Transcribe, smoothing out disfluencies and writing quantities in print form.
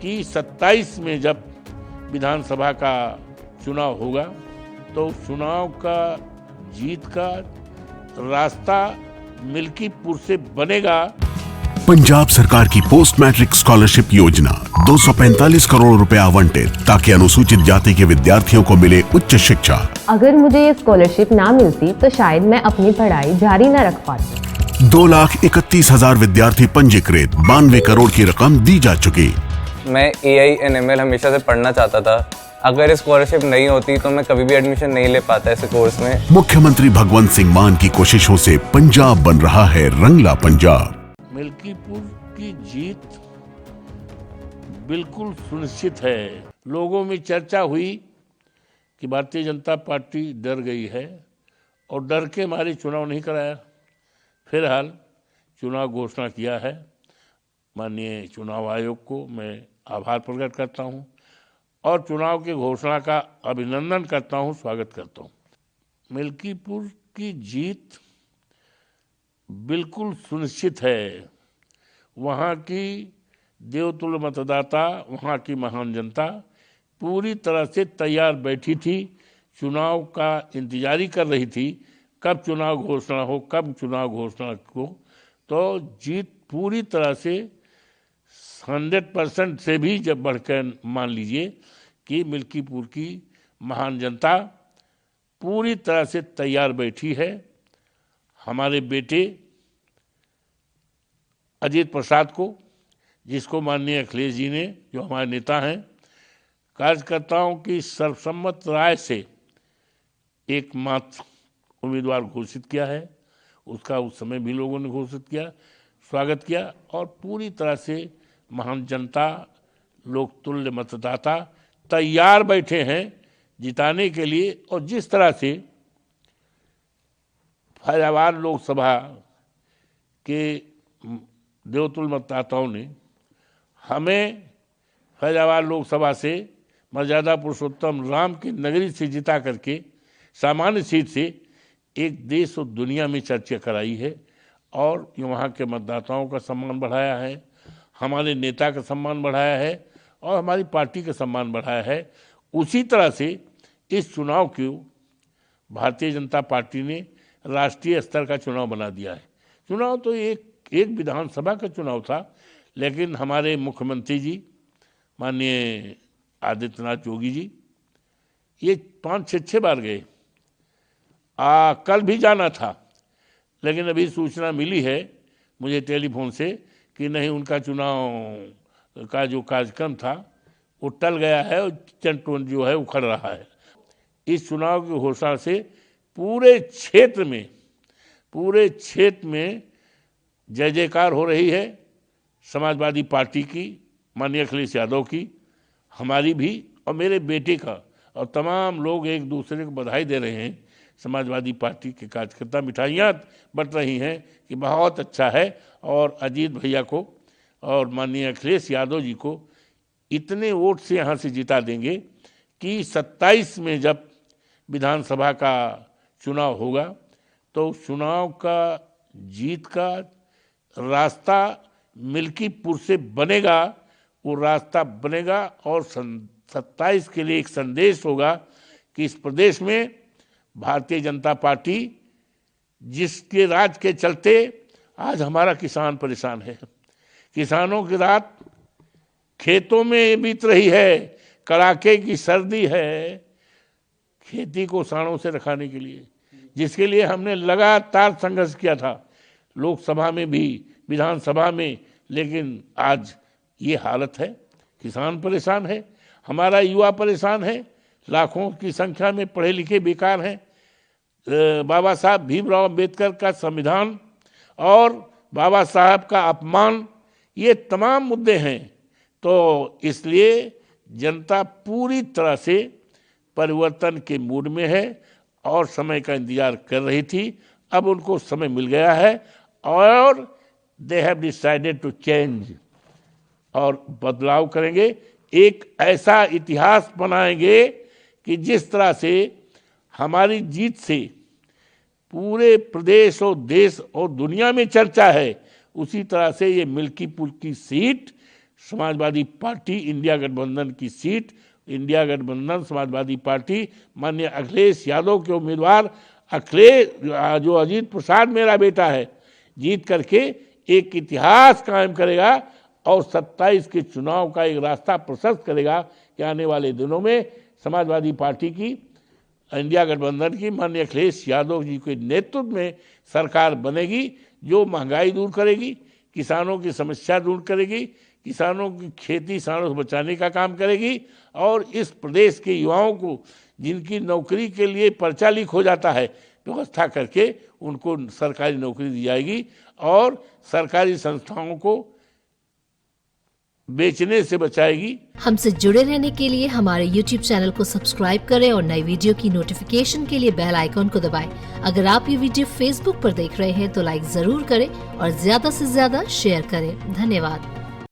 कि 27 में जब विधानसभा का चुनाव होगा तो चुनाव का जीत का रास्ता मिल्कीपुर से बनेगा। पंजाब सरकार की पोस्ट मैट्रिक स्कॉलरशिप योजना 245 करोड़ रुपए आवंटित ताकि अनुसूचित जाति के विद्यार्थियों को मिले उच्च शिक्षा। अगर मुझे ये स्कॉलरशिप ना मिलती तो शायद मैं अपनी पढ़ाई जारी न रख पाती। 2,31,000 विद्यार्थी पंजीकृत, 92 करोड़ की रकम दी जा चुकी। मैं AI/ML हमेशा से पढ़ना चाहता था। अगर स्कॉलरशिप नहीं होती तो मैं कभी भी एडमिशन नहीं ले पाता इस कोर्स में। मुख्यमंत्री भगवंत सिंह मान की कोशिशों से पंजाब बन रहा है रंगला पंजाब। मिल्कीपुर की जीत बिल्कुल सुनिश्चित है। लोगों में चर्चा हुई कि भारतीय जनता पार्टी डर गई है और डर के मारे चुनाव नहीं कराया। फिलहाल चुनाव घोषणा किया है। माननीय चुनाव आयोग को मैं आभार प्रकट करता हूं और चुनाव की घोषणा का अभिनंदन करता हूं, स्वागत करता हूं। मिल्कीपुर की जीत बिल्कुल सुनिश्चित है। वहाँ की देवतुल्य मतदाता, वहाँ की महान जनता पूरी तरह से तैयार बैठी थी, चुनाव का इंतजारी कर रही थी कब चुनाव घोषणा हो, कब चुनाव घोषणा हो। तो जीत पूरी तरह से 100% से भी जब बढ़कर मान लीजिए कि मिल्कीपुर की महान जनता पूरी तरह से तैयार बैठी है। हमारे बेटे अजीत प्रसाद को, जिसको माननीय अखिलेश जी ने, जो हमारे नेता हैं, कार्यकर्ताओं की सर्वसम्मत राय से एकमात्र उम्मीदवार घोषित किया है। उसका उस समय भी लोगों ने घोषित किया, स्वागत किया और पूरी तरह से महान जनता, लोकतुल्य मतदाता तैयार बैठे हैं जिताने के लिए। और जिस तरह से फैजाबाद लोकसभा के देवतुल्य मतदाताओं ने हमें फैजाबाद लोकसभा से मर्यादा पुरुषोत्तम राम की नगरी से जिता करके सामान्य सीट से एक देश और दुनिया में चर्चा कराई है और वहाँ के मतदाताओं का सम्मान बढ़ाया है, हमारे नेता का सम्मान बढ़ाया है और हमारी पार्टी का सम्मान बढ़ाया है। उसी तरह से इस चुनाव को भारतीय जनता पार्टी ने राष्ट्रीय स्तर का चुनाव बना दिया है। चुनाव तो एक विधानसभा का चुनाव था, लेकिन हमारे मुख्यमंत्री जी माननीय आदित्यनाथ योगी जी ये 5-6 बार गए। कल भी जाना था, लेकिन अभी सूचना मिली है मुझे टेलीफोन से कि नहीं, उनका चुनाव का जो कार्यक्रम था वो टल गया है और चंटोन जो है उखड़ रहा है। इस चुनाव की घोषणा से पूरे क्षेत्र में जय जयकार हो रही है। समाजवादी पार्टी की, माननीय अखिलेश यादव की, हमारी भी और मेरे बेटे का, और तमाम लोग एक दूसरे को बधाई दे रहे हैं। समाजवादी पार्टी के कार्यकर्ता मिठाइयाँ बंट रही हैं कि बहुत अच्छा है और अजीत भैया को और माननीय अखिलेश यादव जी को इतने वोट से यहाँ से जिता देंगे कि 27 में जब विधानसभा का चुनाव होगा तो चुनाव का जीत का रास्ता मिल्कीपुर से बनेगा। वो रास्ता बनेगा और 27 के लिए एक संदेश होगा कि इस प्रदेश में भारतीय जनता पार्टी, जिसके राज के चलते आज हमारा किसान परेशान है, किसानों की रात खेतों में बीत रही है, कड़ाके की सर्दी है, खेती को साड़ों से रखाने के लिए, जिसके लिए हमने लगातार संघर्ष किया था, लोकसभा में भी, विधानसभा में। लेकिन आज ये हालत है, किसान परेशान है, हमारा युवा परेशान है, लाखों की संख्या में पढ़े लिखे बेकार हैं। बाबा साहब भीमराव अंबेडकर का संविधान और बाबा साहब का अपमान, ये तमाम मुद्दे हैं। तो इसलिए जनता पूरी तरह से परिवर्तन के मूड में है और समय का इंतजार कर रही थी। अब उनको समय मिल गया है और they have decided to change, और बदलाव करेंगे, एक ऐसा इतिहास बनाएंगे कि जिस तरह से हमारी जीत से पूरे प्रदेश और देश और दुनिया में चर्चा है, उसी तरह से ये मिल्कीपुर की सीट समाजवादी पार्टी इंडिया गठबंधन की सीट, इंडिया गठबंधन समाजवादी पार्टी माननीय अखिलेश यादव के उम्मीदवार जो अजीत प्रसाद मेरा बेटा है, जीत करके एक इतिहास कायम करेगा और 27 के चुनाव का एक रास्ता प्रशस्त करेगा कि आने वाले दिनों में समाजवादी पार्टी की, इंडिया गठबंधन की माननीय अखिलेश यादव जी के नेतृत्व में सरकार बनेगी, जो महंगाई दूर करेगी, किसानों की समस्या दूर करेगी, किसानों की खेती सानों से बचाने का काम करेगी और इस प्रदेश के युवाओं को जिनकी नौकरी के लिए पर्चा लीक हो जाता है, व्यवस्था करके उनको सरकारी नौकरी दी जाएगी और सरकारी संस्थाओं को बेचने से बचाएगी। हमसे जुड़े रहने के लिए हमारे YouTube चैनल को सब्सक्राइब करें और नई वीडियो की नोटिफिकेशन के लिए बेल आइकॉन को दबाएं। अगर आप ये वीडियो Facebook पर देख रहे हैं तो लाइक जरूर करें और ज्यादा से ज्यादा शेयर करें। धन्यवाद।